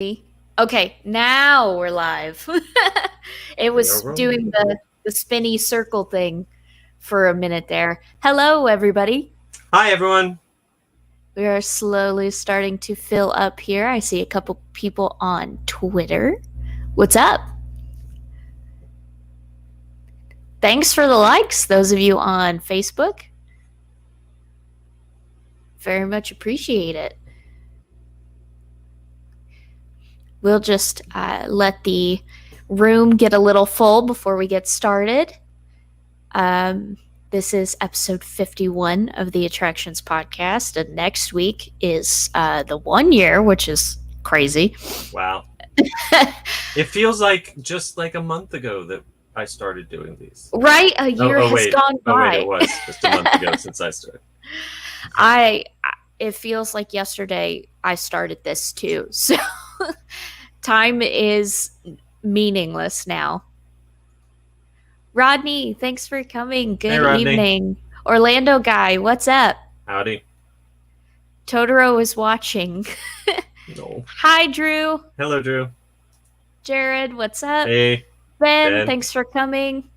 Okay, now we're live. It was doing the spinny circle thing for a minute there. Hello, everybody. Hi, everyone. We are slowly starting to fill up here. I see a couple people on Twitter. What's up? Thanks for the likes, those of you on Facebook. Very much appreciate it. We'll just let the room get a little full before we get started. This is episode 51 of the Attractions Podcast, and next week is the 1 year, which is crazy. Wow. It feels like just like a month ago that I started doing these. Right? A year has gone by. Oh, wait, it was just a month ago since I started. It feels like yesterday I started this too. So time is meaningless now. Rodney, thanks for coming. Good evening. Orlando guy, what's up? Howdy. Totoro is watching. No. Hi, Drew. Hello, Drew. Jared, what's up? Hey. Ben, thanks for coming.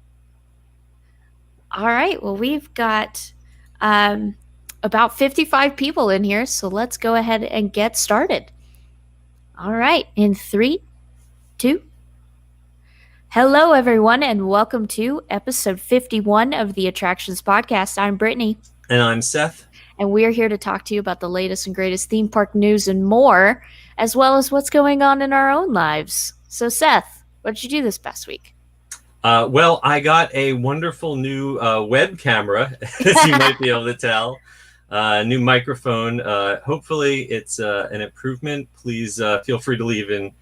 All right, well, we've got about 55 people in here, so let's go ahead and get started. All right, in 3, 2. Hello, everyone, and welcome to episode 51 of the Attractions Podcast. I'm Brittany. And I'm Seth. And we're here to talk to you about the latest and greatest theme park news and more, as well as what's going on in our own lives. So, Seth, what did you do this past week? Well, I got a wonderful new web camera, as you might be able to tell. New microphone. Hopefully, it's an improvement. Please feel free to leave in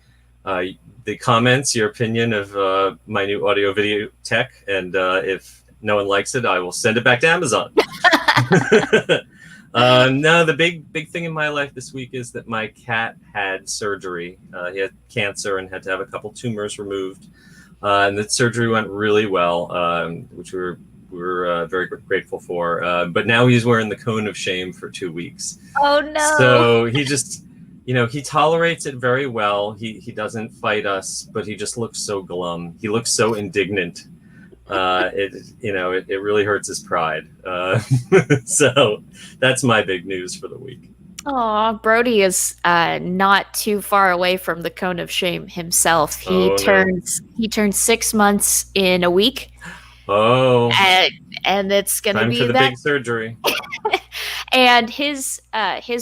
the comments your opinion of my new audio video tech. And if no one likes it, I will send it back to Amazon. No, the big thing in my life this week is that my cat had surgery. He had cancer and had to have a couple tumors removed. And the surgery went really well, which we're very grateful for. But now he's wearing the cone of shame for 2 weeks. Oh, no. So he just, he tolerates it very well. He doesn't fight us, but he just looks so glum. He looks so indignant. It really hurts his pride. So that's my big news for the week. Aw, Brody is not too far away from the cone of shame himself. He turns 6 months in a week. Oh, and it's going to be time for the big surgery. And his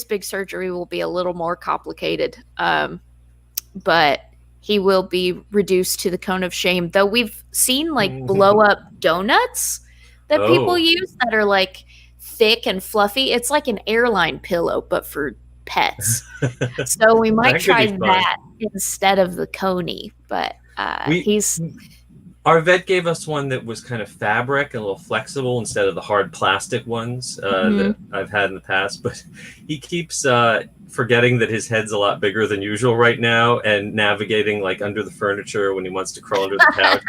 big surgery will be a little more complicated, but he will be reduced to the cone of shame. Though we've seen blow up donuts that people use that are like thick and fluffy. It's like an airline pillow, but for pets. So we might try that instead of the coney. But our vet gave us one that was kind of fabric and a little flexible instead of the hard plastic ones that I've had in the past. But he keeps forgetting that his head's a lot bigger than usual right now, and navigating under the furniture when he wants to crawl under the couch.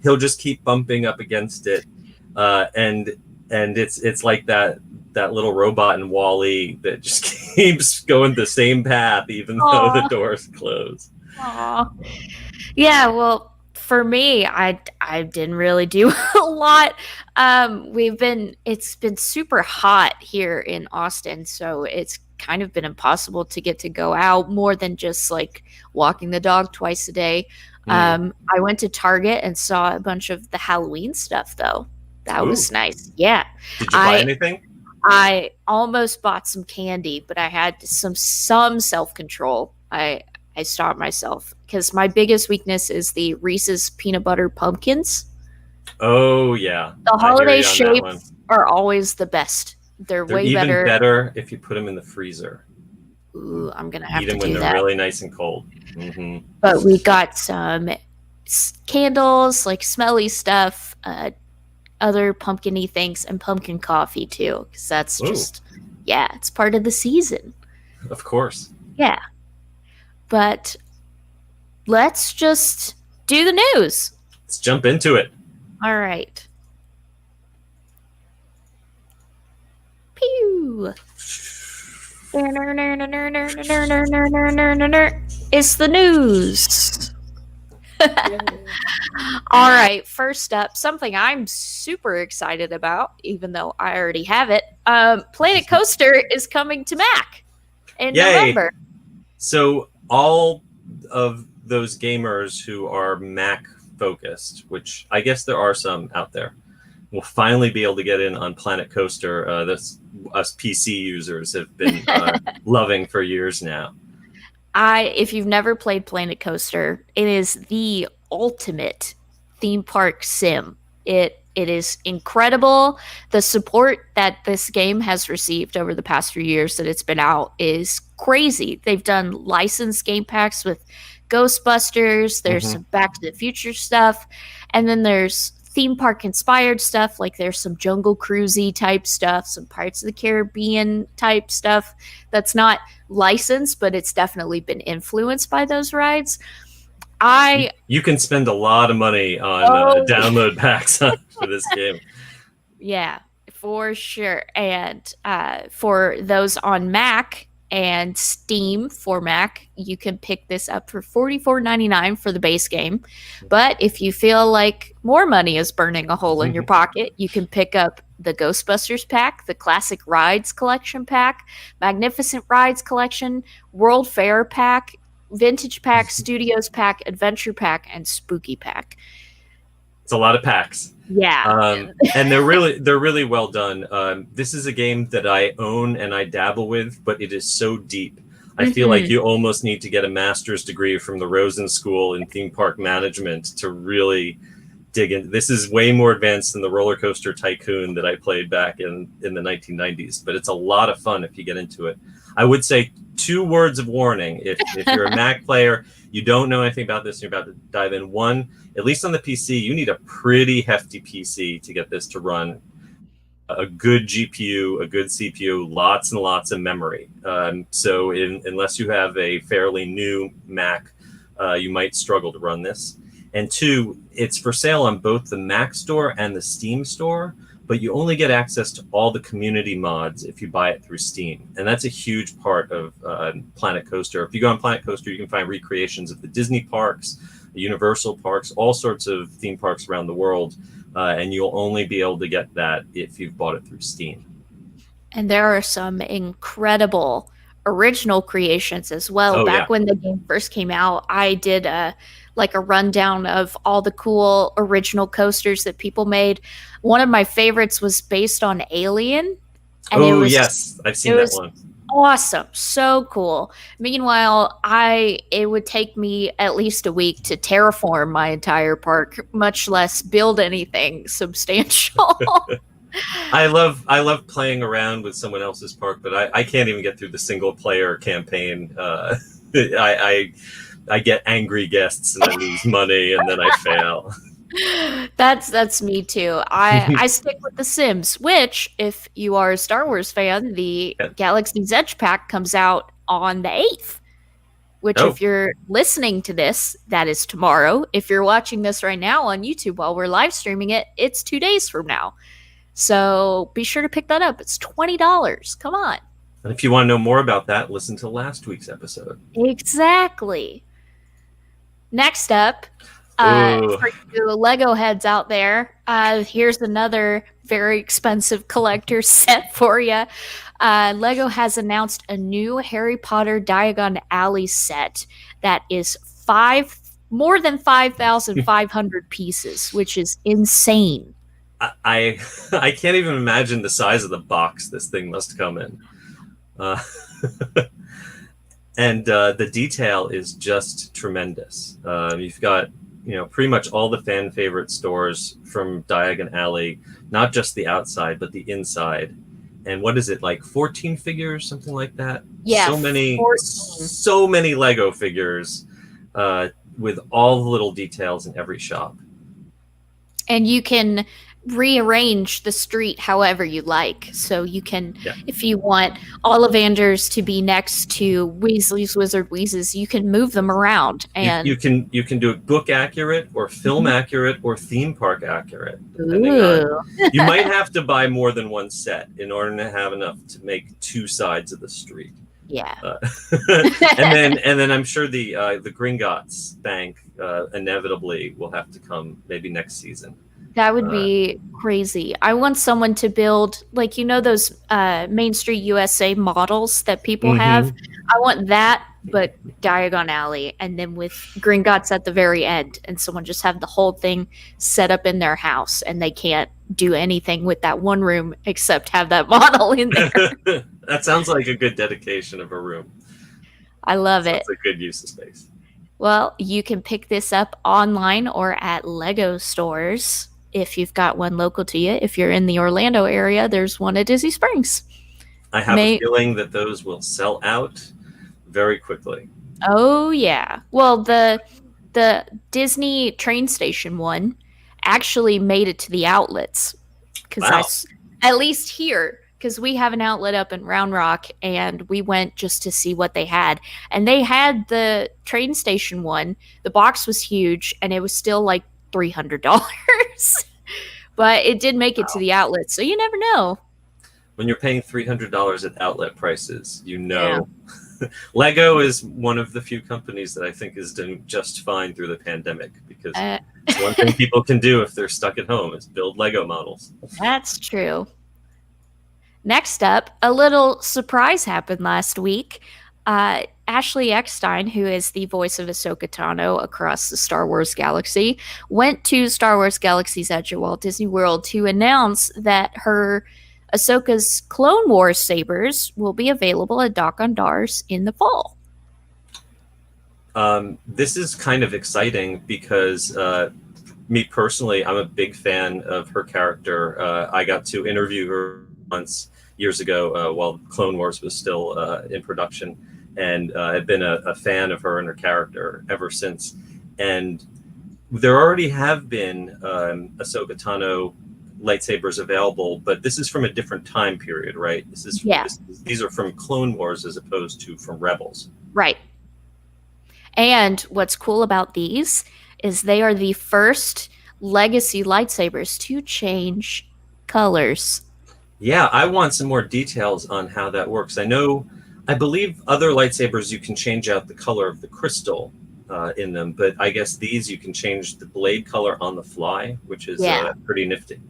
He'll just keep bumping up against it, and it's like that little robot in WALL-E that just keeps going the same path even though the door's closed. Aww. Yeah, well, for me, I didn't really do a lot. It's been super hot here in Austin, so it's kind of been impossible to get to go out more than just walking the dog twice a day. I went to Target and saw a bunch of the Halloween stuff, though. That was nice. Yeah. Did you buy anything? I almost bought some candy, but I had some self-control. I stopped myself because my biggest weakness is the Reese's peanut butter pumpkins. Oh, yeah. The holiday shapes are always the best. They're way better. Even better if you put them in the freezer. Ooh, I'm going to have to do that. Eat them when they're really nice and cold. Mm-hmm. But we got some candles, smelly stuff, other pumpkin-y things, and pumpkin coffee, too. Because that's just, it's part of the season. Of course. Yeah. But let's just do the news. Let's jump into it. All right. Pew. It's the news. All right, first up, something I'm super excited about, even though I already have it. Planet Coaster is coming to Mac in Yay! November. So all of those gamers who are Mac focused, which I guess there are some out there, will finally be able to get in on Planet Coaster. This us PC users have been loving for years now. If you've never played Planet Coaster, it is the ultimate theme park sim. It is incredible. The support that this game has received over the past few years that it's been out is crazy. They've done licensed game packs with Ghostbusters, there's some Back to the Future stuff, and then there's theme park inspired stuff, like there's some Jungle Cruisey type stuff, some Pirates of the Caribbean type stuff that's not licensed, but it's definitely been influenced by those rides. You can spend a lot of money on download packs for this game. Yeah, for sure. And for those on Mac and Steam for Mac, you can pick this up for $44.99 for the base game. But if you feel like more money is burning a hole in your pocket, you can pick up the Ghostbusters pack, the Classic Rides Collection pack, Magnificent Rides Collection, World Fair pack, Vintage pack, Studios pack, Adventure pack, and Spooky pack. It's a lot of packs. Yeah. And they're really well done. This is a game that I own and I dabble with, but it is so deep. I feel like you almost need to get a master's degree from the Rosen School in theme park management to really dig in. This is way more advanced than the Roller Coaster Tycoon that I played back in the 1990s, but it's a lot of fun if you get into it. I would say 2 words of warning. If you're a Mac player, you don't know anything about this, and you're about to dive in. One, at least on the PC, you need a pretty hefty PC to get this to run. A good GPU, a good CPU, lots and lots of memory. So unless you have a fairly new Mac, you might struggle to run this. And 2, it's for sale on both the Mac Store and the Steam Store, but you only get access to all the community mods if you buy it through Steam. And that's a huge part of Planet Coaster. If you go on Planet Coaster, you can find recreations of the Disney parks, the Universal parks, all sorts of theme parks around the world. And you'll only be able to get that if you've bought it through Steam. And there are some incredible original creations as well. When the game first came out, I did a rundown of all the cool original coasters that people made. One of my favorites was based on Alien. And yes, I've seen that one. Awesome. So cool. Meanwhile, it would take me at least a week to terraform my entire park, much less build anything substantial. I love playing around with someone else's park, but I can't even get through the single player campaign. I get angry guests and I lose money and then I fail. That's me too. I stick with The Sims, which, if you are a Star Wars fan, the Galaxy's Edge pack comes out on the 8th. Which, if you're listening to this, that is tomorrow. If you're watching this right now on YouTube while we're live streaming it, it's 2 days from now. So be sure to pick that up. It's $20. Come on. And if you want to know more about that, listen to last week's episode. Exactly. Next up, for you Lego heads out there, here's another very expensive collector set for you. Lego has announced a new Harry Potter Diagon Alley set that is more than 5,500 pieces, which is insane. I can't even imagine the size of the box this thing must come in. And the detail is just tremendous. You've got pretty much all the fan favorite stores from Diagon Alley, not just the outside, but the inside. And what is it, like 14 figures, something like that? Yeah, so many Lego figures with all the little details in every shop. And you can rearrange the street however you like. So you can, if you want Ollivanders to be next to Weasley's Wizard Wheezes, you can move them around. And you can do it book accurate or film accurate or theme park accurate. You might have to buy more than one set in order to have enough to make 2 sides of the street. Yeah. Uh, and then I'm sure the Gringotts Bank inevitably will have to come maybe next season. That would Uh, be crazy. I want someone to build, like, those Main Street USA models that people have. hmm I want that, but Diagon Alley, and then with Gringotts at the very end, and someone just have the whole thing set up in their house, and they can't do anything with that one room except have that model in there. That sounds like a good dedication of a room. I love it. Sounds like good use of space. Well, you can pick this up online or at Lego stores if you've got one local to you. If you're in the Orlando area, there's one at Disney Springs. I have a May feeling that those will sell out very quickly. Oh yeah. Well, the Disney train station one actually made it to the outlets because Wow. at least here, because we have an outlet up in Round Rock, and we went just to see what they had, and they had the train station one. The box was huge, and it was still like $300, but it did make it to the outlet, so you never know. When you're paying $300 at outlet prices, you Yeah. know. Lego is one of the few companies that I think is doing just fine through the pandemic, because Uh, it's one thing people can do if they're stuck at home is build Lego models. that's true. Next up, a little surprise happened last week. Ashley Eckstein, who is the voice of Ahsoka Tano across the Star Wars galaxy, went to Star Wars Galaxy's Edge at Walt Disney World to announce that her Ahsoka's Clone Wars sabers will be available at Doc-on-Dars in the fall. This is kind of exciting because me personally, I'm a big fan of her character. I got to interview her once years ago while Clone Wars was still in production, and I've been a fan of her and her character ever since. And there already have been Ahsoka Tano lightsabers available, but this is from a different time period, right? Yeah. These are from Clone Wars as opposed to from Rebels. Right. And what's cool about these is they are the first legacy lightsabers to change colors. Yeah, I want some more details on how that works. I believe other lightsabers you can change out the color of the crystal in them, but I guess these you can change the blade color on the fly, which is pretty nifty.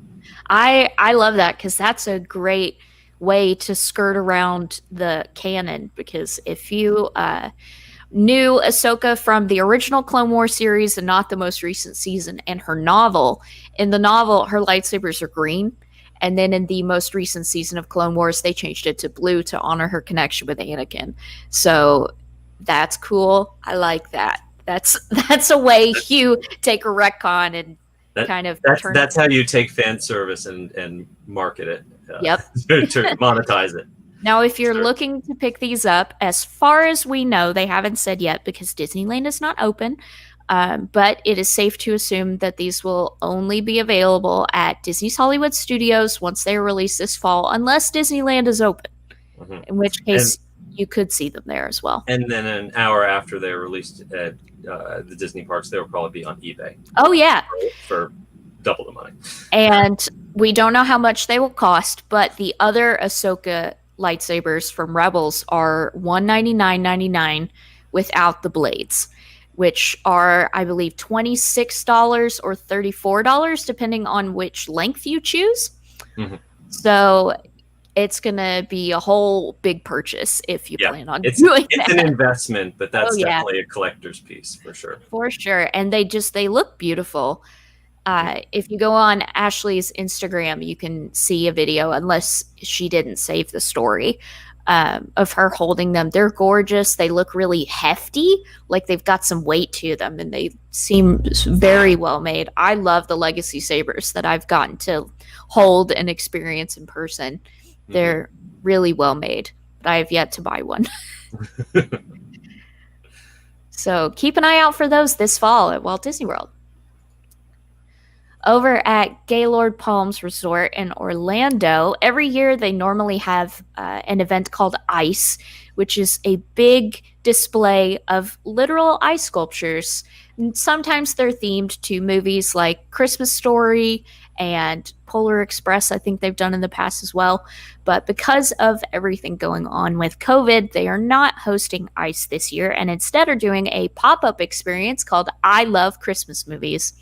I love that because that's a great way to skirt around the canon. Because if you knew Ahsoka from the original Clone Wars series and not the most recent season, and her novel, in the novel, her lightsabers are green. And then in the most recent season of Clone Wars, they changed it to blue to honor her connection with Anakin. So that's cool. I like that. That's a way you take a retcon and that's how you take fan service and market it. Yep. To monetize it. Now, if you're looking to pick these up, as far as we know, they haven't said yet because Disneyland is not open. But it is safe to assume that these will only be available at Disney's Hollywood Studios once they are released this fall, unless Disneyland is open, in which case you could see them there as well. And then an hour after they're released at the Disney parks, they will probably be on eBay. Oh, yeah. For double the money. And we don't know how much they will cost, but the other Ahsoka lightsabers from Rebels are $199.99 without the blades, which are, I believe, $26 or $34, depending on which length you choose. Mm-hmm. So it's going to be a whole big purchase if you plan on doing that. It's an investment, but that's definitely a collector's piece for sure. For sure. And they look beautiful. If you go on Ashley's Instagram, you can see a video, unless she didn't save the story, of her holding them. They're gorgeous. They look really hefty, like they've got some weight to them, and they seem very well made. I love the Legacy sabers that I've gotten to hold and experience in person. Mm-hmm. They're really well made, but I have yet to buy one. So keep an eye out for those this fall at Walt Disney World. Over at Gaylord Palms Resort in Orlando, every year they normally have an event called Ice, which is a big display of literal ice sculptures. And sometimes they're themed to movies like Christmas Story and Polar Express, I think they've done in the past as well. But because of everything going on with COVID, they are not hosting Ice this year and instead are doing a pop up experience called I Love Christmas Movies.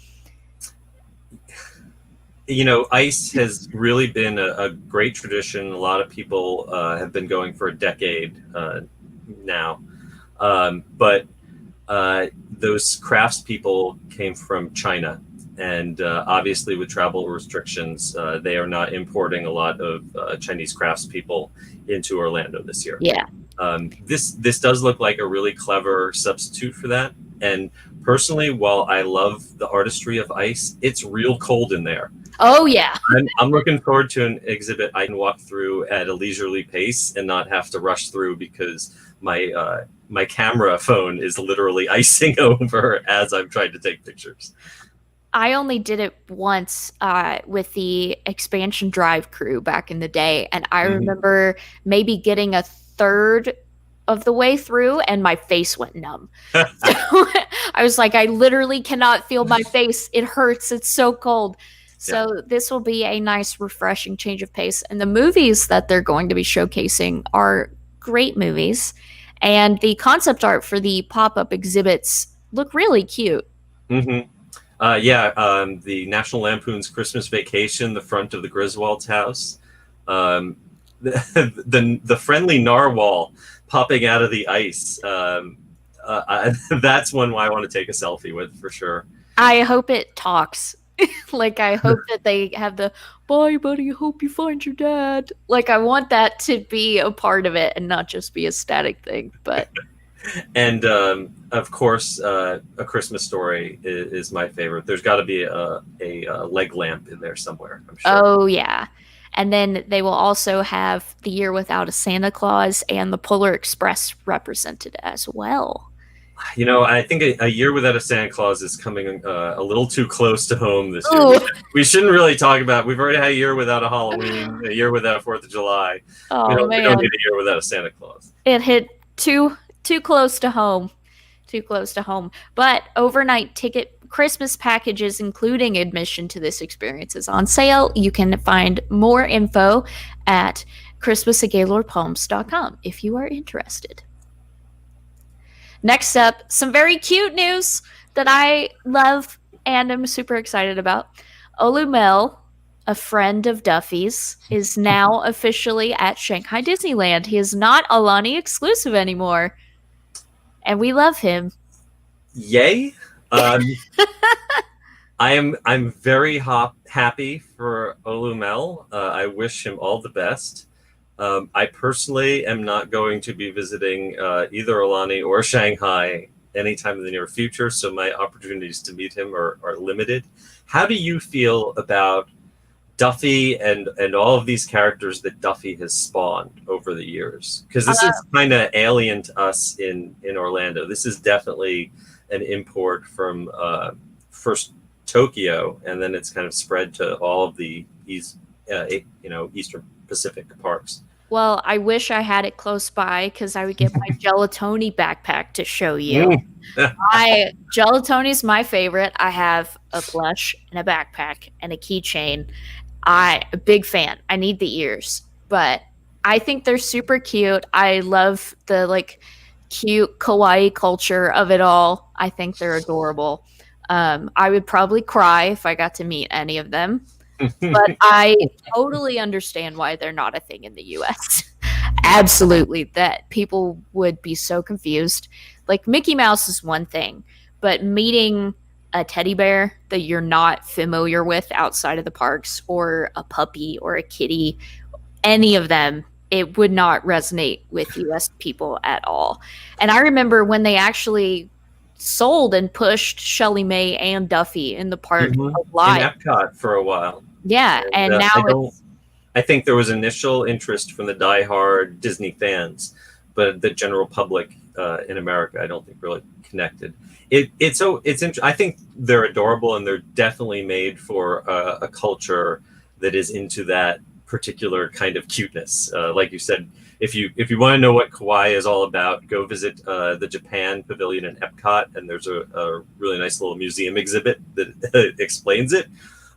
Ice has really been a great tradition. A lot of people have been going for a decade now. But those craftspeople came from China. And obviously, with travel restrictions, they are not importing a lot of Chinese craftspeople into Orlando this year. Yeah. This does look like a really clever substitute for that. And personally, while I love the artistry of Ice, it's real cold in there. Oh, yeah. I'm looking forward to an exhibit I can walk through at a leisurely pace and not have to rush through because my camera phone is literally icing over as I'm trying to take pictures. I only did it once with the expansion drive crew back in the day, and I remember maybe getting a third of the way through and my face went numb. So I was like, I literally cannot feel my face. It hurts. It's so cold. So this will be a nice, refreshing change of pace. And the movies that they're going to be showcasing are great movies. And the concept art for the pop-up exhibits look really cute. Mm-hmm. The National Lampoon's Christmas Vacation, the front of the Griswold's house. The friendly narwhal popping out of the ice. That's one I want to take a selfie with for sure. I hope it talks. Like, I hope that they have the bye, buddy, hope you find your dad. Like, I want that to be a part of it and not just be a static thing. But and of course, A Christmas Story is my favorite. There's got to be a leg lamp in there somewhere, I'm sure. Oh, yeah. And then they will also have The Year Without a Santa Claus and the Polar Express represented as well. I think a Year Without a Santa Claus is coming a little too close to home this year. We shouldn't really talk about. We've already had a year without a Halloween, a year without a 4th of July. Oh, we don't man. need a year without a Santa Claus. It hit too close to home. Too close to home. But overnight ticket Christmas packages, including admission to this experience, is on sale. You can find more info at christmas@gaylordpalms.com if you are interested. Next up, some very cute news that I love and am super excited about. Olumel, a friend of Duffy's, is now officially at Shanghai Disneyland. He is not Alani exclusive anymore. And we love him. Yay. I'm very happy for Olumel. I wish him all the best. I personally am not going to be visiting either Alani or Shanghai anytime in the near future, so my opportunities to meet him are limited. How do you feel about Duffy and all of these characters that Duffy has spawned over the years? Because this is kind of alien to us in Orlando. This is definitely an import from first Tokyo, and then it's kind of spread to all of the Eastern Pacific parks. Well, I wish I had it close by because I would get my Gelatoni backpack to show you. Gelatoni is my favorite. I have a plush and a backpack and a keychain. I'm a big fan. I need the ears, but I think they're super cute. I love the cute kawaii culture of it all. I think they're adorable. I would probably cry if I got to meet any of them. But I totally understand why they're not a thing in the US. Absolutely, that people would be so confused. Like, Mickey Mouse is one thing, but meeting a teddy bear that you're not familiar with outside of the parks, or a puppy or a kitty, any of them, it would not resonate with US people at all. And I remember when they actually sold and pushed Shelly May and Duffy in the park a lot. In Epcot for a while. Yeah, and now I think there was initial interest from the diehard Disney fans, but the general public in America. I don't think really connected. I think they're adorable, and they're definitely made for a culture that is into that particular kind of cuteness. Like you said, if you want to know what kawaii is all about, go visit the Japan Pavilion in Epcot, and there's a really nice little museum exhibit that explains it.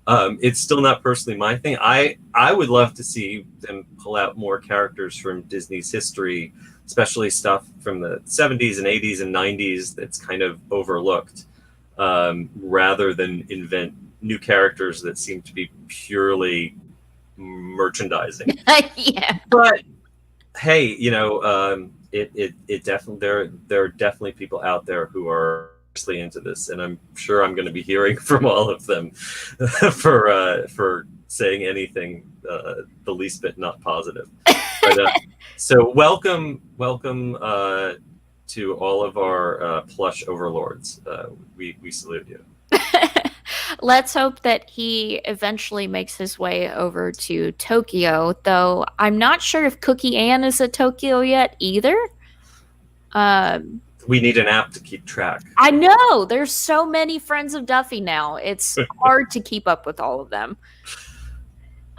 It's still not personally my thing. I would love to see them pull out more characters from Disney's history, especially stuff from the 70s and 80s and 90s that's kind of overlooked, rather than invent new characters that seem to be purely merchandising. Yeah. But hey, it definitely there are definitely people out there who are into this, and I'm sure I'm going to be hearing from all of them for saying anything the least bit not positive. But, so welcome to all of our plush overlords. We salute you. Let's hope that he eventually makes his way over to Tokyo, though I'm not sure if Cookie Ann is at Tokyo yet either. We need an app to keep track. I know. There's so many Friends of Duffy now. It's hard to keep up with all of them.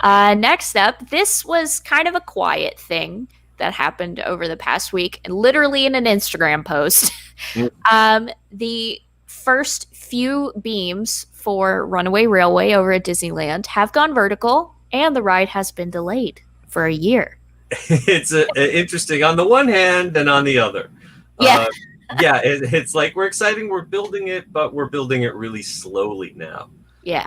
Next up, this was kind of a quiet thing that happened over the past week, and literally in an Instagram post. The first few beams for Runaway Railway over at Disneyland have gone vertical, and the ride has been delayed for a year. It's interesting on the one hand and on the other. Yeah. It's like we're excited, we're building it, but we're building it really slowly now. Yeah.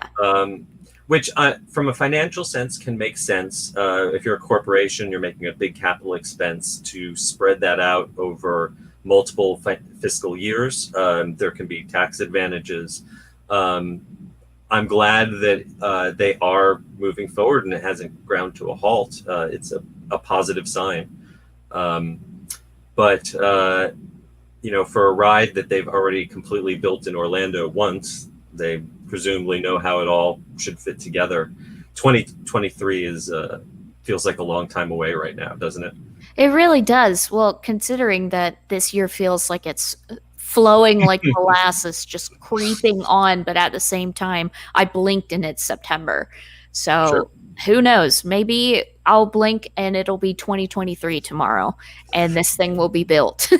Which from a financial sense can make sense. If you're a corporation, you're making a big capital expense to spread that out over multiple fiscal years. There can be tax advantages. I'm glad that they are moving forward and it hasn't ground to a halt. It's a positive sign. But for a ride that they've already completely built in Orlando once, they presumably know how it all should fit together. 2023 feels like a long time away right now, doesn't it? It really does. Well, considering that this year feels like it's flowing like molasses, just creeping on, but at the same time, I blinked and it's September. So Sure. Who knows? Maybe I'll blink and it'll be 2023 tomorrow, and this thing will be built.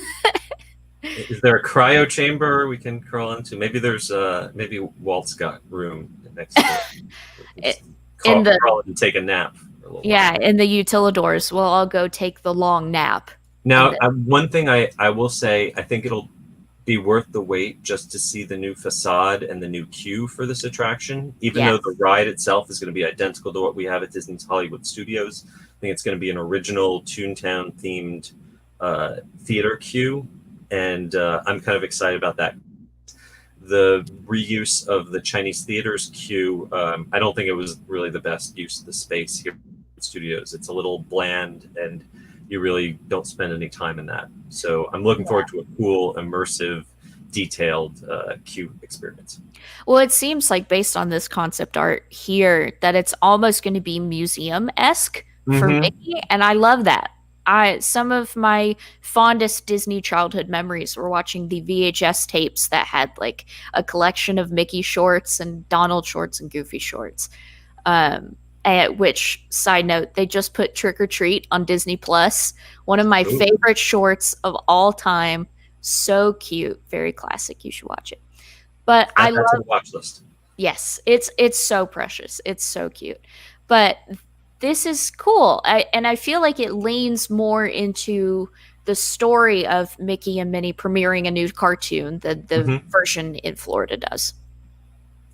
Is there a cryo chamber we can crawl into? Maybe there's maybe Walt's got room next to it. Crawl and take a nap. Yeah, in the utilidors. Well, I'll go take the long nap. Now, one thing I will say, I think it'll be worth the wait just to see the new facade and the new queue for this attraction. Even though the ride itself is going to be identical to what we have at Disney's Hollywood Studios, I think it's going to be an original Toontown themed theater queue. And I'm kind of excited about that. The reuse of the Chinese theaters queue, I don't think it was really the best use of the space here at Studios. It's a little bland, and you really don't spend any time in that. So I'm looking forward to a cool, immersive, detailed queue experience. Well, it seems like based on this concept art here that it's almost going to be museum-esque for Mickey, and I love that. Some of my fondest Disney childhood memories were watching the VHS tapes that had like a collection of Mickey shorts and Donald shorts and Goofy shorts. Which, side note, they just put Trick or Treat on Disney Plus. One of my favorite shorts of all time. So cute, very classic. You should watch it. But I love the watch list. Yes, it's so precious. It's so cute. But this is cool. And I feel like it leans more into the story of Mickey and Minnie premiering a new cartoon than the version in Florida does.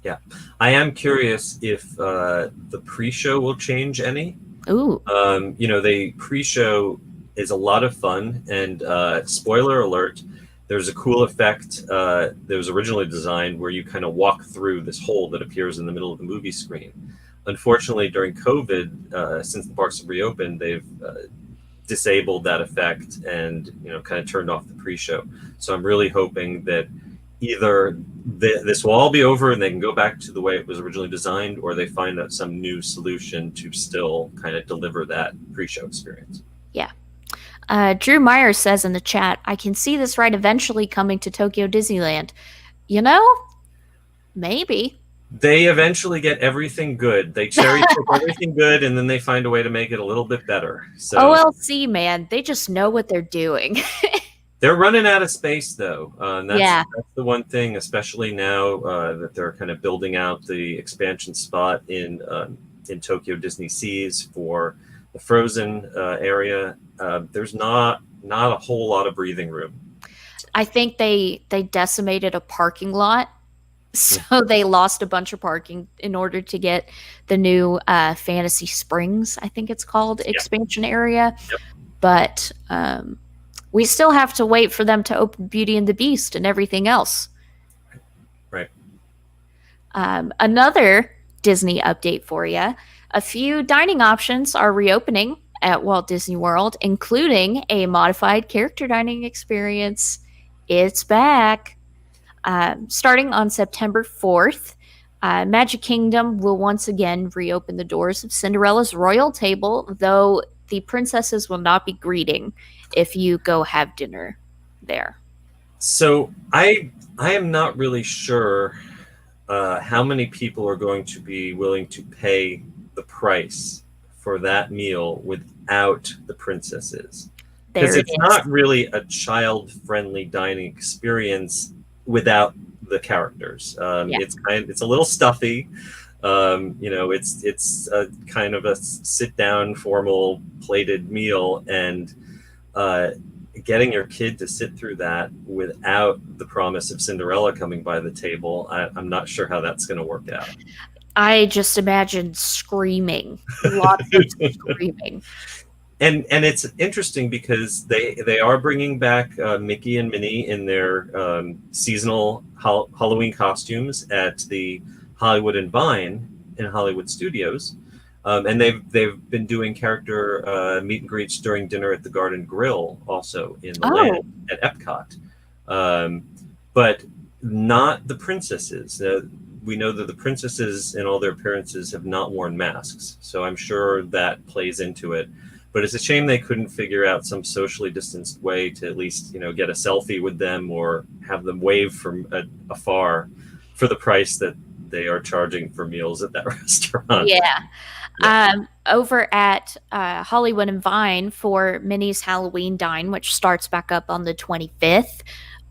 Yeah. I am curious if the pre-show will change any. Ooh. The pre-show is a lot of fun, and spoiler alert, there's a cool effect that was originally designed where you kind of walk through this hole that appears in the middle of the movie screen. Unfortunately, during COVID, since the parks have reopened, they've disabled that effect and kind of turned off the pre-show. So I'm really hoping that either this will all be over and they can go back to the way it was originally designed, or they find out some new solution to still kind of deliver that pre-show experience. Yeah. Drew Meyer says in the chat, I can see this ride eventually coming to Tokyo Disneyland. You know, maybe. They eventually get everything good. They cherry pick everything good, and then they find a way to make it a little bit better. So OLC, man, they just know what they're doing. they're running out of space, though. Yeah. That's the one thing, especially now that they're kind of building out the expansion spot in Tokyo Disney Seas for the Frozen area. There's not a whole lot of breathing room. I think they decimated a parking lot, so they lost a bunch of parking in order to get the new Fantasy Springs, I think it's called, expansion area. Yep. But we still have to wait for them to open Beauty and the Beast and everything else. Right. Another Disney update for you. A few dining options are reopening at Walt Disney World, including a modified character dining experience. It's back. Starting on September 4th, Magic Kingdom will once again reopen the doors of Cinderella's Royal Table, though the princesses will not be greeting if you go have dinner there. So I am not really sure how many people are going to be willing to pay the price for that meal without the princesses. Because it's not really a child-friendly dining experience without the characters. It's a little stuffy. It's a kind of a sit-down, formal, plated meal, and getting your kid to sit through that without the promise of Cinderella coming by the table, I'm not sure how that's going to work out. I just imagine screaming, lots of screaming. And it's interesting because they are bringing back Mickey and Minnie in their seasonal Halloween costumes at the Hollywood and Vine in Hollywood Studios, and they've been doing character meet and greets during dinner at the Garden Grill, also in the land at Epcot, but not the princesses. We know that the princesses in all their appearances have not worn masks, so I'm sure that plays into it. But it's a shame they couldn't figure out some socially distanced way to at least, get a selfie with them or have them wave from afar for the price that they are charging for meals at that restaurant. Yeah. Over at Hollywood and Vine for Minnie's Halloween Dine, which starts back up on the 25th.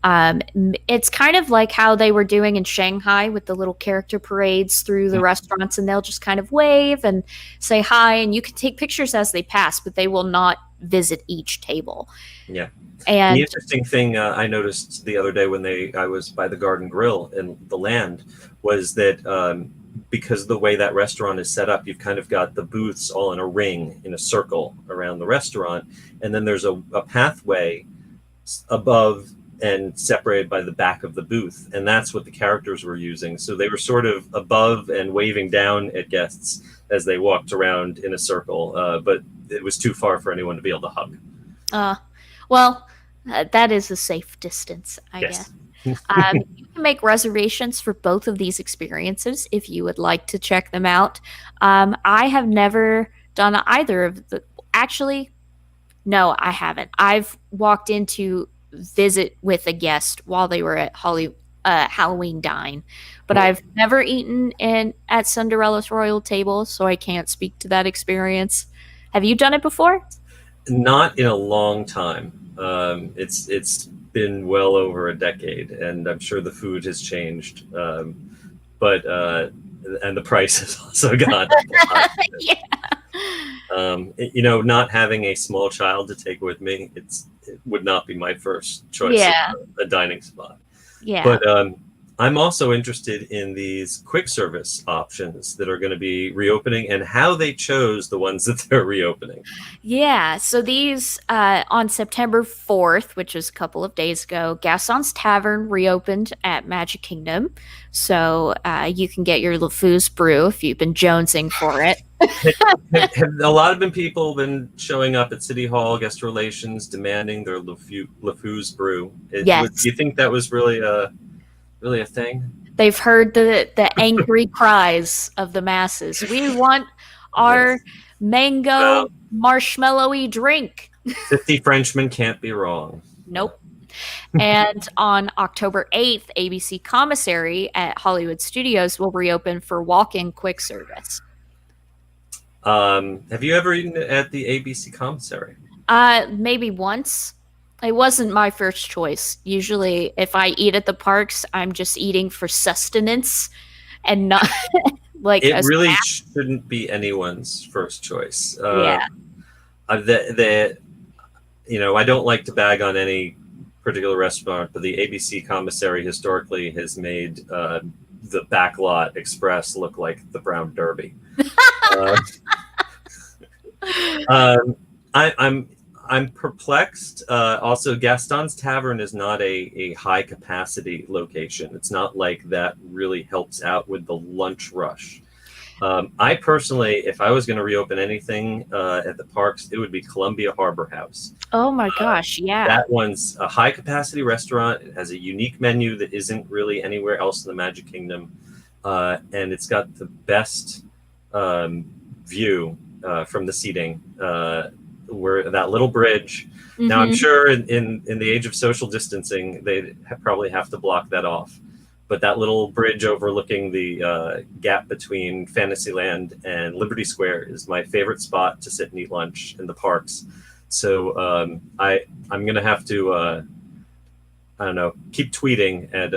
It's kind of like how they were doing in Shanghai with the little character parades through the restaurants, and they'll just kind of wave and say hi, and you can take pictures as they pass, but they will not visit each table. Yeah. And the interesting thing I noticed the other day when I was by the Garden Grill in the land was that because the way that restaurant is set up, you've kind of got the booths all in a ring, in a circle around the restaurant, and then there's a pathway above and separated by the back of the booth, and that's what the characters were using. So they were sort of above and waving down at guests as they walked around in a circle, but it was too far for anyone to be able to hug. That is a safe distance, I guess. You can make reservations for both of these experiences if you would like to check them out. I have never done either of the. Actually, no, I haven't. I've walked into visit with a guest while they were at Halloween Dine, but I've never eaten at Cinderella's Royal Table, so I can't speak to that experience. Have you done it before? Not in a long time. It's been well over a decade, and I'm sure the food has changed, but and the price has also gone up. Not having a small child to take with me, it would not be my first choice of a dining spot. Yeah. But I'm also interested in these quick service options that are going to be reopening and how they chose the ones that they're reopening. Yeah. So these on September 4th, which was a couple of days ago, Gaston's Tavern reopened at Magic Kingdom. So you can get your LeFou's brew if you've been jonesing for it. Have a lot of people been showing up at City Hall, guest relations, demanding their LeFou's brew? Yes. Do you think that was really a thing? They've heard the angry cries of the masses. We want our mango marshmallowy drink. 50 Frenchmen can't be wrong. Nope. And on October 8th, ABC Commissary at Hollywood Studios will reopen for walk-in quick service. Have you ever eaten at the ABC Commissary? Maybe once. It wasn't my first choice. Usually, if I eat at the parks, I'm just eating for sustenance and not like It a really snack. shouldn't be anyone's first choice. Yeah. I don't like to bag on any particular restaurant, but the ABC Commissary historically has made the Backlot Express look like the Brown Derby. I'm perplexed. Also, Gaston's Tavern is not a high capacity location. It's not like that really helps out with the lunch rush. I personally, if I was going to reopen anything at the parks, it would be Columbia Harbor House. Oh my gosh, yeah. That one's a high capacity restaurant. It has a unique menu that isn't really anywhere else in the Magic Kingdom. And it's got the best view from the seating, where that little bridge. Mm-hmm. Now, I'm sure in the age of social distancing, they probably have to block that off. But that little bridge overlooking the gap between Fantasyland and Liberty Square is my favorite spot to sit and eat lunch in the parks. So I'm going to have to, I don't know, keep tweeting and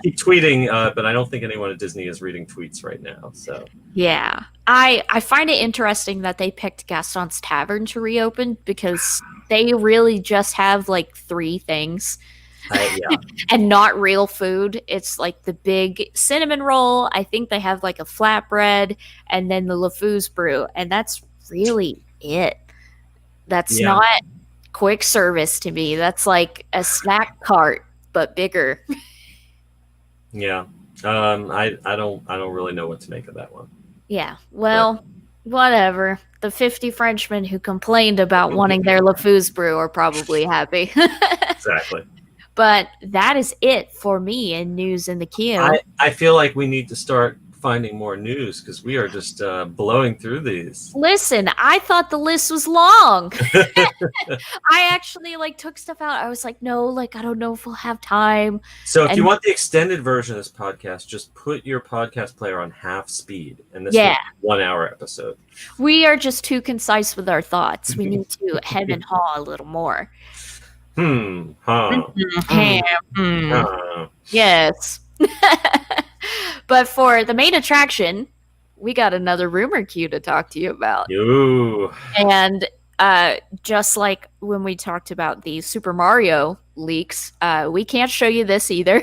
keep tweeting, but I don't think anyone at Disney is reading tweets right now. So yeah, I find it interesting that they picked Gaston's Tavern to reopen because they really just have like 3 things. Yeah. And not real food. It's like the big cinnamon roll. I think they have like a flatbread and then the LeFou's brew. And that's really it. That's not quick service to me. That's like a snack cart, but bigger. Yeah. I don't really know what to make of that one. Yeah. Well, whatever. The 50 Frenchmen who complained about wanting their LeFou's brew are probably happy. Exactly. But that is it for me in news in the queue. I feel like we need to start finding more news because we are just blowing through these. Listen, I thought the list was long. I actually took stuff out. I was like, no, I don't know if we'll have time. So if you want the extended version of this podcast, just put your podcast player on half speed. And this is a 1-hour episode. We are just too concise with our thoughts. We need to hem and haw a little more. Yes. But for the main attraction, we got another rumor queue to talk to you about. Ooh. And just like when we talked about the Super Mario leaks, we can't show you this either.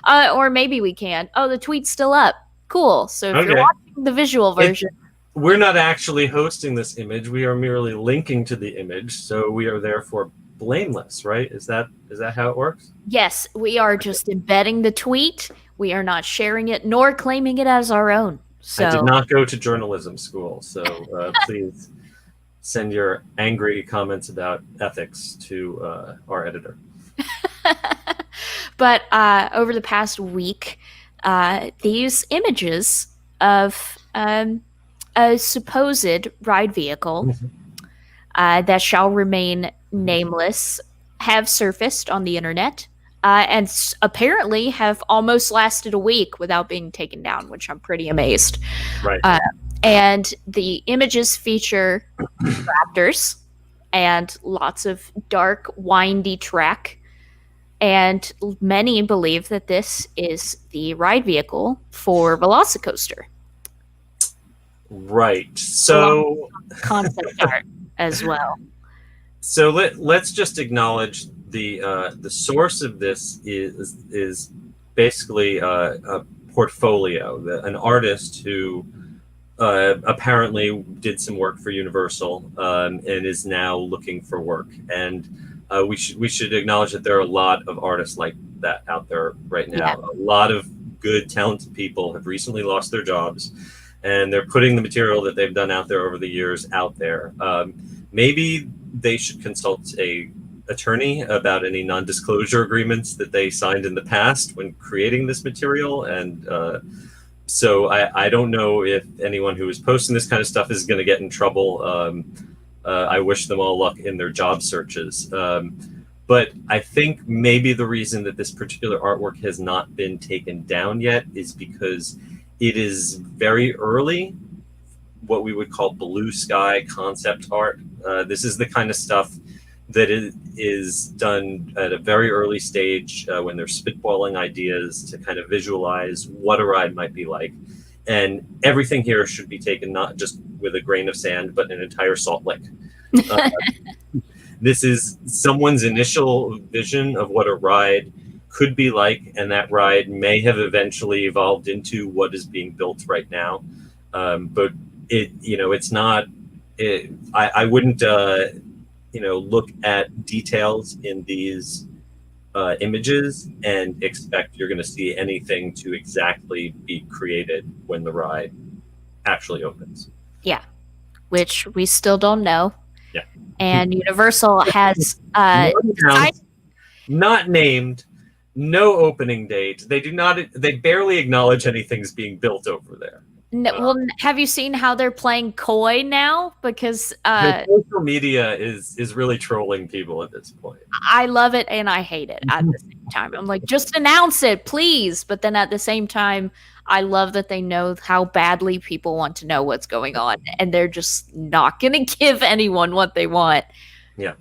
Or maybe we can. Oh, the tweet's still up. Cool. So if you're watching the visual version. We're not actually hosting this image. We are merely linking to the image. So we are therefore blameless, right? Is that how it works? Yes, we are just embedding the tweet. We are not sharing it nor claiming it as our own. So I did not go to journalism school, so please send your angry comments about ethics to our editor. But over the past week, these images of a supposed ride vehicle that shall remain nameless have surfaced on the internet and apparently have almost lasted a week without being taken down, which I'm pretty amazed. Right. And the images feature raptors and lots of dark, windy track. And many believe that this is the ride vehicle for Velocicoaster. Right. So concept art as well. So let's just acknowledge the source of this is basically a portfolio, an artist who apparently did some work for Universal and is now looking for work. And we should acknowledge that there are a lot of artists like that out there right now. Yeah. A lot of good, talented people have recently lost their jobs, and they're putting the material that they've done out there over the years out there. Maybe they should consult a attorney about any non-disclosure agreements that they signed in the past when creating this material. And so I don't know if anyone who is posting this kind of stuff is going to get in trouble. I wish them all luck in their job searches. But I think maybe the reason that this particular artwork has not been taken down yet is because it is very early, what we would call blue sky concept art. This is the kind of stuff that is done at a very early stage when they're spitballing ideas to kind of visualize what a ride might be like. And everything here should be taken not just with a grain of sand, but an entire salt lick. This is someone's initial vision of what a ride could be like, and that ride may have eventually evolved into what is being built right now. But it's not. I wouldn't, look at details in these images and expect you're going to see anything to exactly be created when the ride actually opens. Yeah, which we still don't know. Yeah. And Universal has not named, no opening date. They barely acknowledge anything's being built over there. No, well, have you seen how they're playing coy now? Because the social media is really trolling people at this point. I love it and I hate it at the same time. I'm like, just announce it, please. But then at the same time, I love that they know how badly people want to know what's going on, and they're just not going to give anyone what they want. Yeah.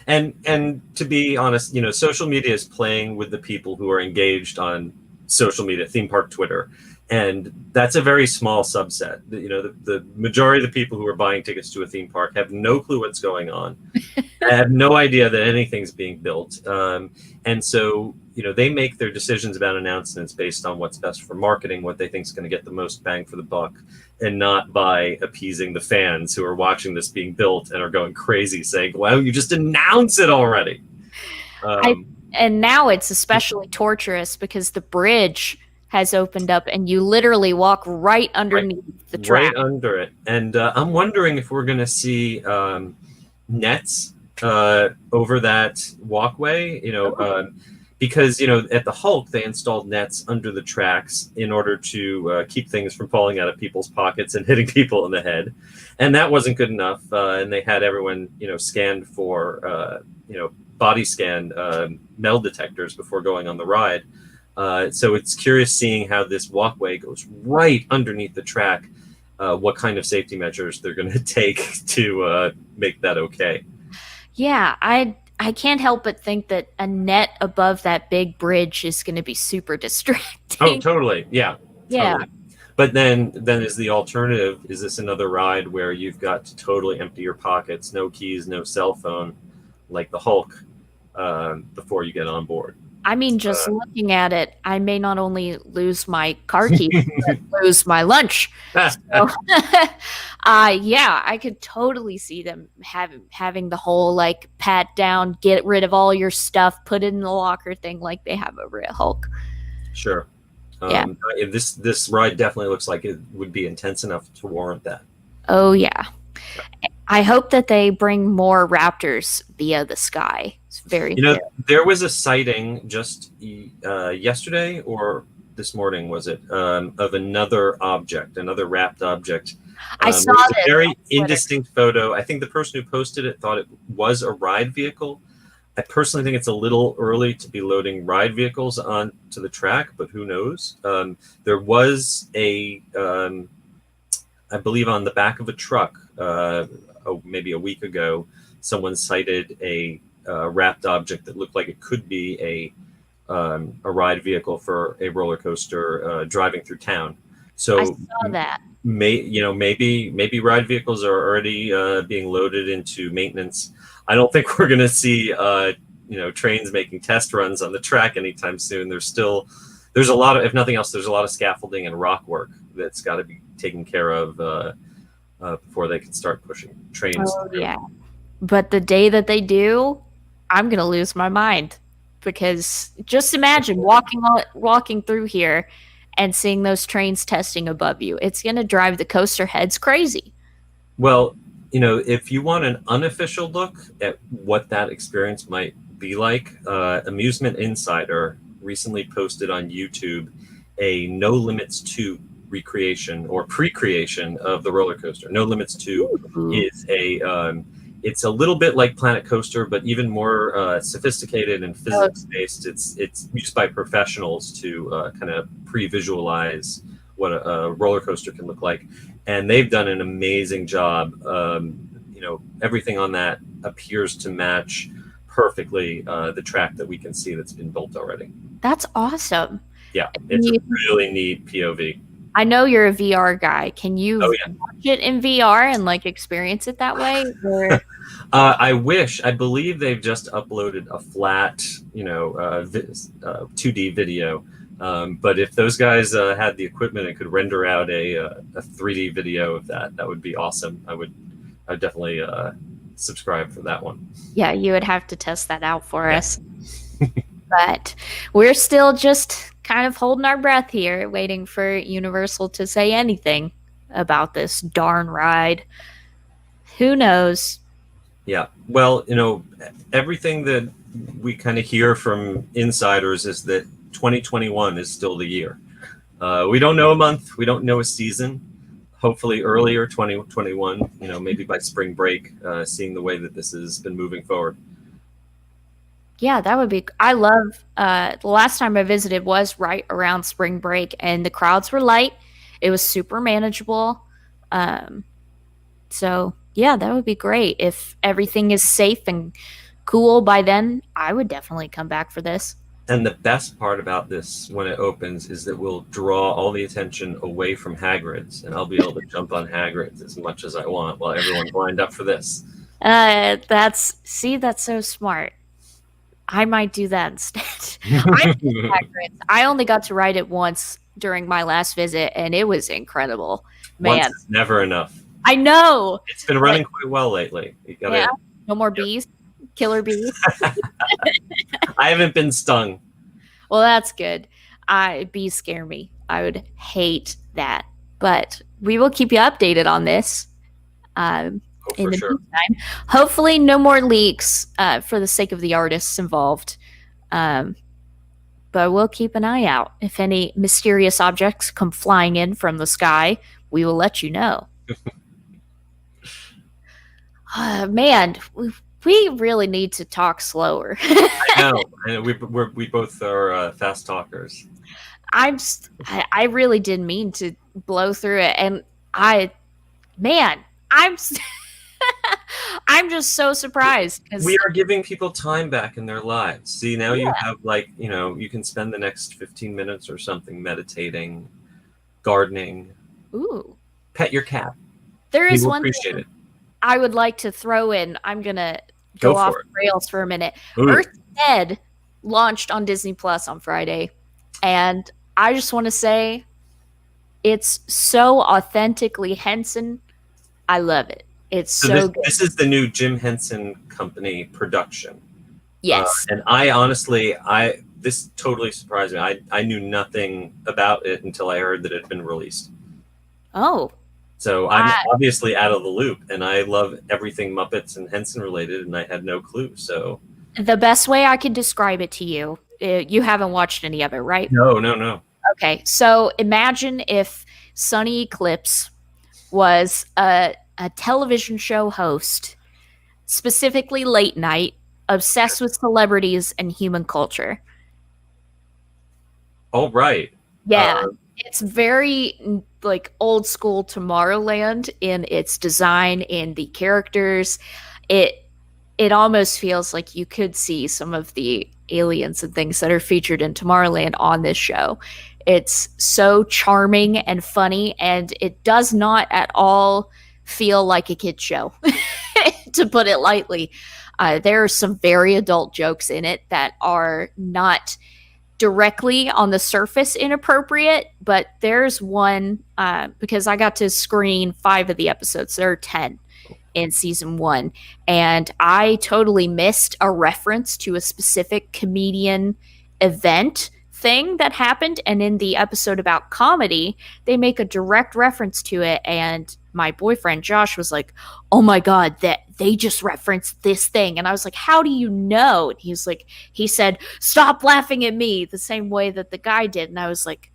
And to be honest, social media is playing with the people who are engaged on social media, theme park Twitter. And that's a very small subset. The majority of the people who are buying tickets to a theme park have no clue what's going on, have no idea that anything's being built. And so, they make their decisions about announcements based on what's best for marketing, what they think is going to get the most bang for the buck, and not by appeasing the fans who are watching this being built and are going crazy saying, "Why don't you just announce it already?" And now it's especially torturous because the bridge has opened up and you literally walk right underneath the track. Right under it. And I'm wondering if we're going to see nets over that walkway, because, at the Hulk, they installed nets under the tracks in order to keep things from falling out of people's pockets and hitting people in the head. And that wasn't good enough. And they had everyone, scanned for, body scan metal detectors before going on the ride. So it's curious seeing how this walkway goes right underneath the track, what kind of safety measures they're going to take to make that okay. Yeah, I can't help but think that a net above that big bridge is going to be super distracting. Oh, totally. Yeah. Yeah. Totally. But then is the alternative, is this another ride where you've got to totally empty your pockets, no keys, no cell phone, like the Hulk, before you get on board? I mean, just looking at it, I may not only lose my car keys, but lose my lunch. So, yeah, I could totally see them having the whole like pat down, get rid of all your stuff, put it in the locker thing like they have over at Hulk. Sure. Yeah. This ride definitely looks like it would be intense enough to warrant that. Oh yeah. I hope that they bring more raptors via the sky. It's very there was a sighting just yesterday or this morning, was it, of another wrapped object. I saw a very indistinct photo. I think the person who posted it thought it was a ride vehicle. I personally think it's a little early to be loading ride vehicles onto the track, but who knows? There was I believe on the back of a truck, maybe a week ago, someone cited a wrapped object that looked like it could be a ride vehicle for a roller coaster driving through town. So I saw that. Maybe ride vehicles are already being loaded into maintenance. I don't think we're going to see trains making test runs on the track anytime soon. There's a lot of, if nothing else, there's a lot of scaffolding and rock work that's got to be taken care of before they can start pushing trains. Oh, yeah. But the day that they do, I'm going to lose my mind, because just imagine walking through here and seeing those trains testing above you. It's going to drive the coaster heads crazy. Well, if you want an unofficial look at what that experience might be like, Amusement Insider recently posted on YouTube a No Limits 2 recreation or pre-creation of the roller coaster. No Limits 2 is It's a little bit like Planet Coaster, but even more sophisticated and physics based. It's used by professionals to kind of pre-visualize what a roller coaster can look like, and they've done an amazing job. Everything on that appears to match perfectly the track that we can see that's been built already. That's awesome. Yeah, it's a really neat POV. I know you're a VR guy. Can you watch it in VR and like experience it that way? Or... I wish. I believe they've just uploaded a flat, 2D video. But if those guys had the equipment and could render out a 3D video of that, that would be awesome. I'd definitely subscribe for that one. Yeah, you would have to test that out for us. But we're still just kind of holding our breath here, waiting for Universal to say anything about this darn ride. Who knows? Yeah. Well, everything that we kind of hear from insiders is that 2021 is still the year. We don't know a month. We don't know a season. Hopefully earlier 2021, maybe by spring break, seeing the way that this has been moving forward. Yeah, that would be. I love the last time I visited was right around spring break, and the crowds were light. It was super manageable. So yeah, that would be great. If everything is safe and cool by then, I would definitely come back for this. And the best part about this when it opens is that we'll draw all the attention away from Hagrid's, and I'll be able to jump on Hagrid's as much as I want while everyone's lined up for this. That's so smart. I might do that instead. I only got to ride it once during my last visit, and it was incredible. Man, once is never enough. I know. It's been running quite well lately. No more bees, killer bees. I haven't been stung. Well, that's good. Bees scare me. I would hate that. But we will keep you updated on this. In the meantime, hopefully no more leaks for the sake of the artists involved. But we'll keep an eye out. If any mysterious objects come flying in from the sky, we will let you know. Man, we really need to talk slower. I know. And we both are fast talkers. I really didn't mean to blow through it. And I'm just so surprised. We are giving people time back in their lives. See, now you have you can spend the next 15 minutes or something meditating, gardening. Ooh. Pet your cat. There is one thing I would like to throw in. I'm going to go off the rails for a minute. Ooh. Earth's Dead launched on Disney Plus on Friday. And I just want to say it's so authentically Henson. I love it. It's so good. This is the new Jim Henson Company production. Yes. And I honestly, this totally surprised me. I knew nothing about it until I heard that it had been released. Oh. So I'm obviously out of the loop, and I love everything Muppets and Henson related, and I had no clue. So the best way I could describe it to you, you haven't watched any of it, right? No. Okay. So imagine if Sonny Eclipse was a television show host, specifically late night, obsessed with celebrities and human culture. Oh, right. Yeah. It's very like old school Tomorrowland in its design, in the characters. It almost feels like you could see some of the aliens and things that are featured in Tomorrowland on this show. It's so charming and funny, and it does not at all feel like a kid show, to put it lightly. There are some very adult jokes in it that are not directly on the surface inappropriate, but there's one, because I got to screen 5 of the episodes. There are 10 in season 1, and I totally missed a reference to a specific comedian event thing that happened, and in the episode about comedy, they make a direct reference to it, and my boyfriend Josh was like, "Oh my god, that they just referenced this thing." And I was like, "How do you know?" And he said, "Stop laughing at me," the same way that the guy did. And I was like,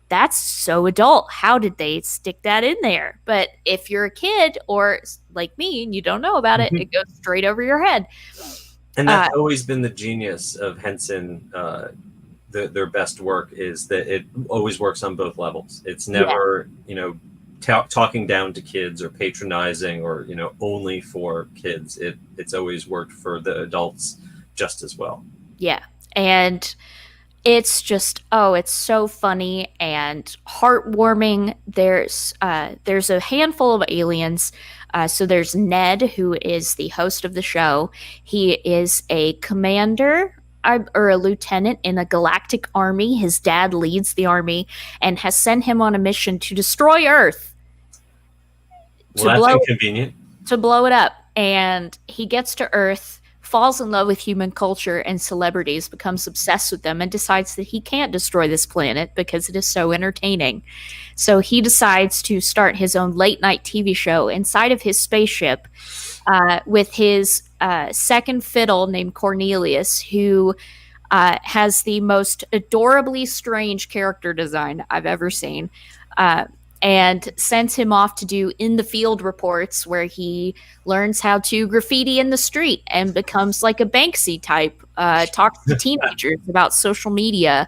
that's so adult. How did they stick that in there? But if you're a kid or like me and you don't know about it, it goes straight over your head. And that's always been the genius of Henson. Their best work is that it always works on both levels. It's never, talking down to kids or patronizing or, only for kids. It's always worked for the adults just as well. Yeah. And it's just, it's so funny and heartwarming. There's a handful of aliens. So there's Ned, who is the host of the show. He is a commander or a lieutenant in a galactic army. His dad leads the army and has sent him on a mission to destroy Earth. Well, that's inconvenient. To blow it up. And he gets to Earth, falls in love with human culture and celebrities, becomes obsessed with them, and decides that he can't destroy this planet because it is so entertaining. So he decides to start his own late night TV show inside of his spaceship with his second fiddle named Cornelius, who has the most adorably strange character design I've ever seen. And sends him off to do in the field reports where he learns how to graffiti in the street and becomes like a Banksy type, talks to teenagers about social media,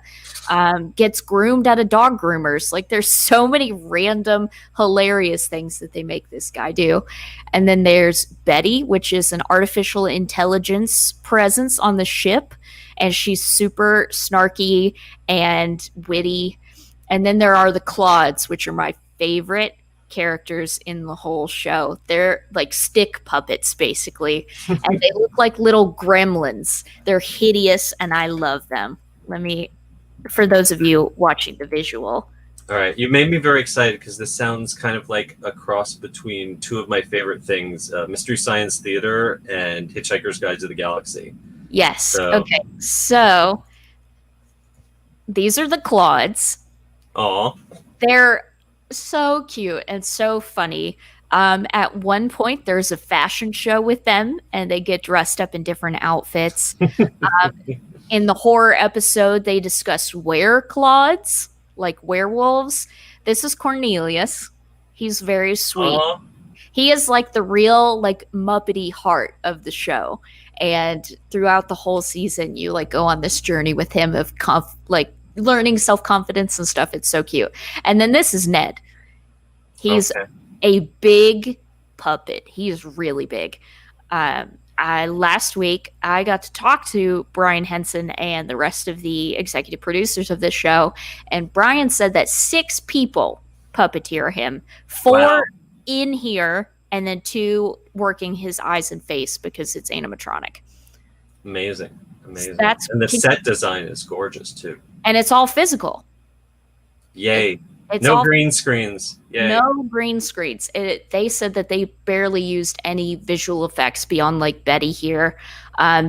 gets groomed at a dog groomer's. Like, there's so many random, hilarious things that they make this guy do. And then there's Betty, which is an artificial intelligence presence on the ship. And she's super snarky and witty. And then there are the Claudes, which are my favorite characters in the whole show. They're like stick puppets, basically. And they look like little gremlins. They're hideous, and I love them. For those of you watching the visual. All right. You made me very excited because this sounds kind of like a cross between two of my favorite things, Mystery Science Theater and Hitchhiker's Guide to the Galaxy. Yes. Okay. So these are the Claudes. Aw. They're so cute and so funny. At one point, there's a fashion show with them, and they get dressed up in different outfits. In the horror episode, they discuss were-Claudes, like werewolves. This is Cornelius. He's very sweet. Aww. He is like the real, like, Muppety heart of the show. And throughout the whole season, you like go on this journey with him of learning self-confidence and stuff. It's so cute. And then this is Ned. He's a big puppet. He's really big. Last week, I got to talk to Brian Henson and the rest of the executive producers of this show, and Brian said that 6 people puppeteer him. 4 in here, and then 2 working his eyes and face because it's animatronic. Amazing. And the set design is gorgeous, too. And it's all physical. Yay. No green screens. Yay. No green screens. They said that they barely used any visual effects beyond like Betty here.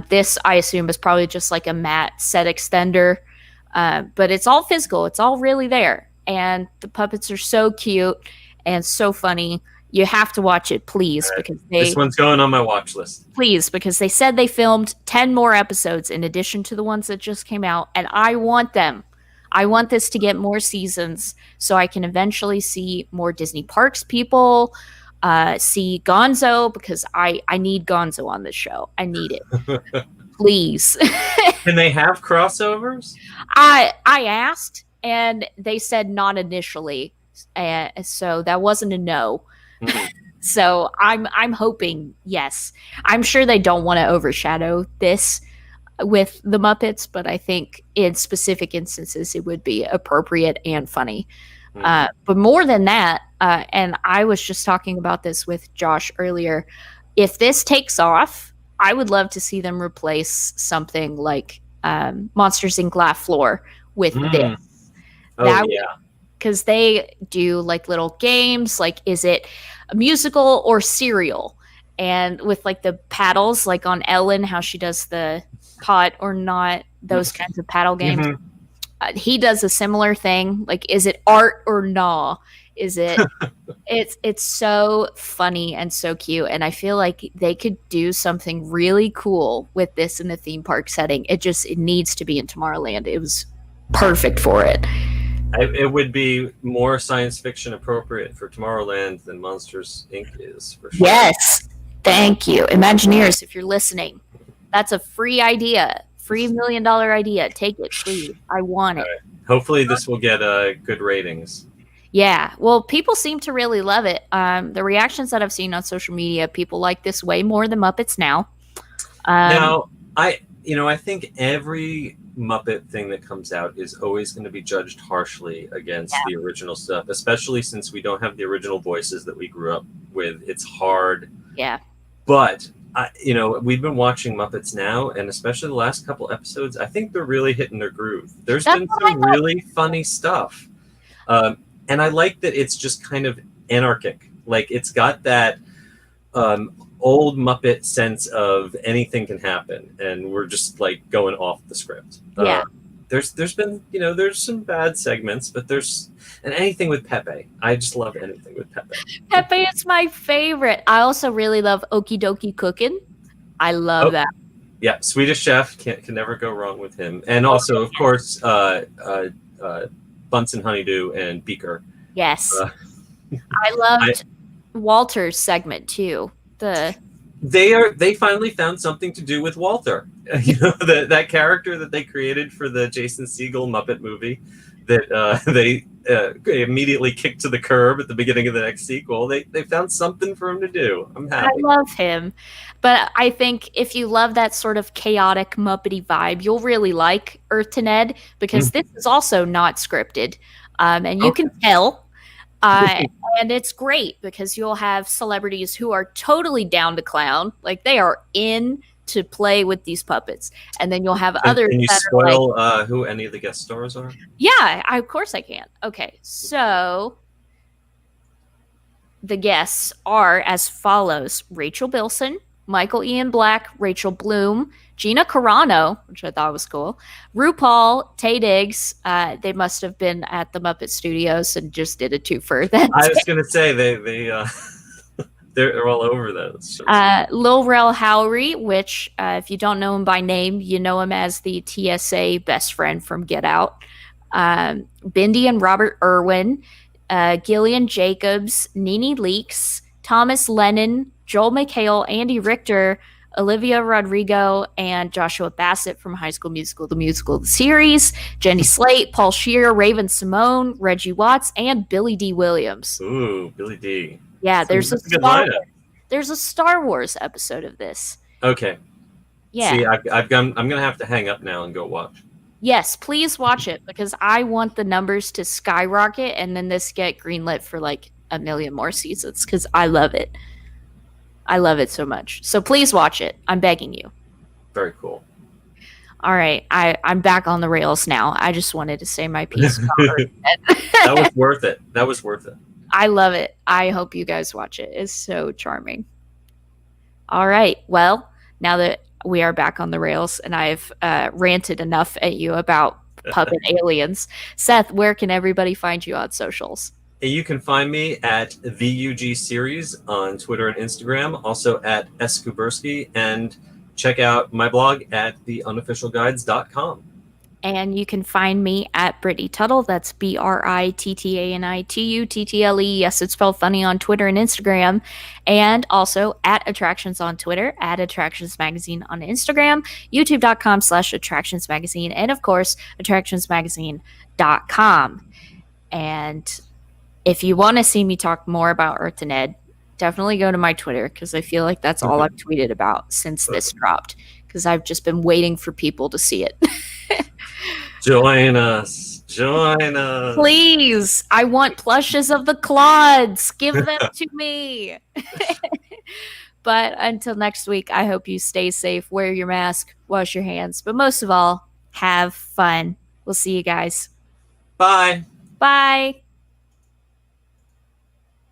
This, I assume, is probably just like a matte set extender. But it's all physical. It's all really there. And the puppets are so cute and so funny. You have to watch it, please, because this one's going on my watch list. Please, because they said they filmed 10 more episodes in addition to the ones that just came out, and I want them. I want this to get more seasons so I can eventually see more Disney Parks people, see Gonzo, because I need Gonzo on this show. I need it. Please. Can they have crossovers? I asked, and they said not initially. So that wasn't a no. Mm-hmm. So I'm hoping yes. I'm sure they don't want to overshadow this with the Muppets, but I think in specific instances it would be appropriate and funny. Mm-hmm. But more than that, and I was just talking about this with Josh earlier, if this takes off, I would love to see them replace something like Monsters Inc. Laugh Floor with this. Oh, yeah. Because they do like little games, like is it a musical or serial? And with like the paddles, like on Ellen, how she does the hot or not, those kinds of paddle games. Mm-hmm. He does a similar thing. Like, is it art or nah? Is it? It's so funny and so cute, and I feel like they could do something really cool with this in a theme park setting. It needs to be in Tomorrowland. It was perfect for it. It would be more science fiction appropriate for Tomorrowland than Monsters Inc. is, for sure. Yes. Thank you. Imagineers, if you're listening, that's a free idea. Free $1 million idea. Take it, please. I want it. Hopefully this will get good ratings. Yeah. Well, people seem to really love it. The reactions that I've seen on social media, people like this way more than Muppets now. Now, I think every Muppet thing that comes out is always going to be judged harshly against the original stuff, especially since we don't have the original voices that we grew up with. It's hard. Yeah. But we've been watching Muppets now, and especially the last couple episodes, I think they're really hitting their groove. There's been some really funny stuff. And I like that it's just kind of anarchic. Like, it's got that old Muppet sense of anything can happen, and we're just like going off the script. Yeah. There's been, there's some bad segments, but and anything with Pepe. I just love anything with Pepe. Pepe is my favorite. I also really love Okie Dokie Cookin'. I love that. Yeah, Swedish Chef can never go wrong with him. And also, of course, Bunsen Honeydew and Beaker. Yes. I loved Walter's segment too. They finally found something to do with Walter. That character that they created for the Jason Segel Muppet movie that they immediately kicked to the curb at the beginning of the next sequel. They found something for him to do. I'm happy. I love him. But I think if you love that sort of chaotic Muppety vibe, you'll really like Earth to Ned, because this is also not scripted. And you can tell. And it's great because you'll have celebrities who are totally down to clown. Like, they are in to play with these puppets. And then you'll have others. Can you spoil who any of the guest stars are? Yeah, of course I can. Okay, so the guests are as follows: Rachel Bilson, Michael Ian Black, Rachel Bloom, Gina Carano, which I thought was cool, RuPaul, Taye Diggs. They must have been at the Muppet Studios and just did a twofer. I was going to say they're all over those. Lil Rel Howery, which if you don't know him by name, you know him as the TSA best friend from Get Out. Bindi and Robert Irwin, Gillian Jacobs, Nene Leakes, Thomas Lennon, Joel McHale, Andy Richter, Olivia Rodrigo, and Joshua Bassett from High School Musical, the musical, the series, Jenny Slate, Paul Scheer, Raven Simone, Reggie Watts, and Billy D. Williams. Ooh, Billy D. Yeah, there's a Star Wars episode of this. Okay. Yeah. See, I'm going to have to hang up now and go watch. Yes, please watch it, because I want the numbers to skyrocket and then this get greenlit for like 1 million more seasons, because I love it. I love it so much. So please watch it. I'm begging you. Very cool. All right. I'm back on the rails now. I just wanted to say my piece. That was worth it. That was worth it. I love it. I hope you guys watch it. It's so charming. All right. Well, now that we are back on the rails and I've ranted enough at you about puppet aliens, Seth, where can everybody find you on socials? You can find me at the UG Series on Twitter and Instagram, also at Skuberski, and check out my blog at theunofficialguides.com. And you can find me at Brittany Tuttle. That's BRITTANITUTTLE. Yes, it's spelled funny on Twitter and Instagram. And also at Attractions on Twitter, at Attractions Magazine on Instagram, youtube.com/Attractions Magazine, and of course, attractionsmagazine.com. And if you want to see me talk more about Earth to Ned, definitely go to my Twitter, because I feel like that's all I've tweeted about since this dropped, because I've just been waiting for people to see it. Join us. Join us. Please. I want plushes of the Claudes. Give them to me. But until next week, I hope you stay safe, wear your mask, wash your hands, but most of all, have fun. We'll see you guys. Bye. Bye.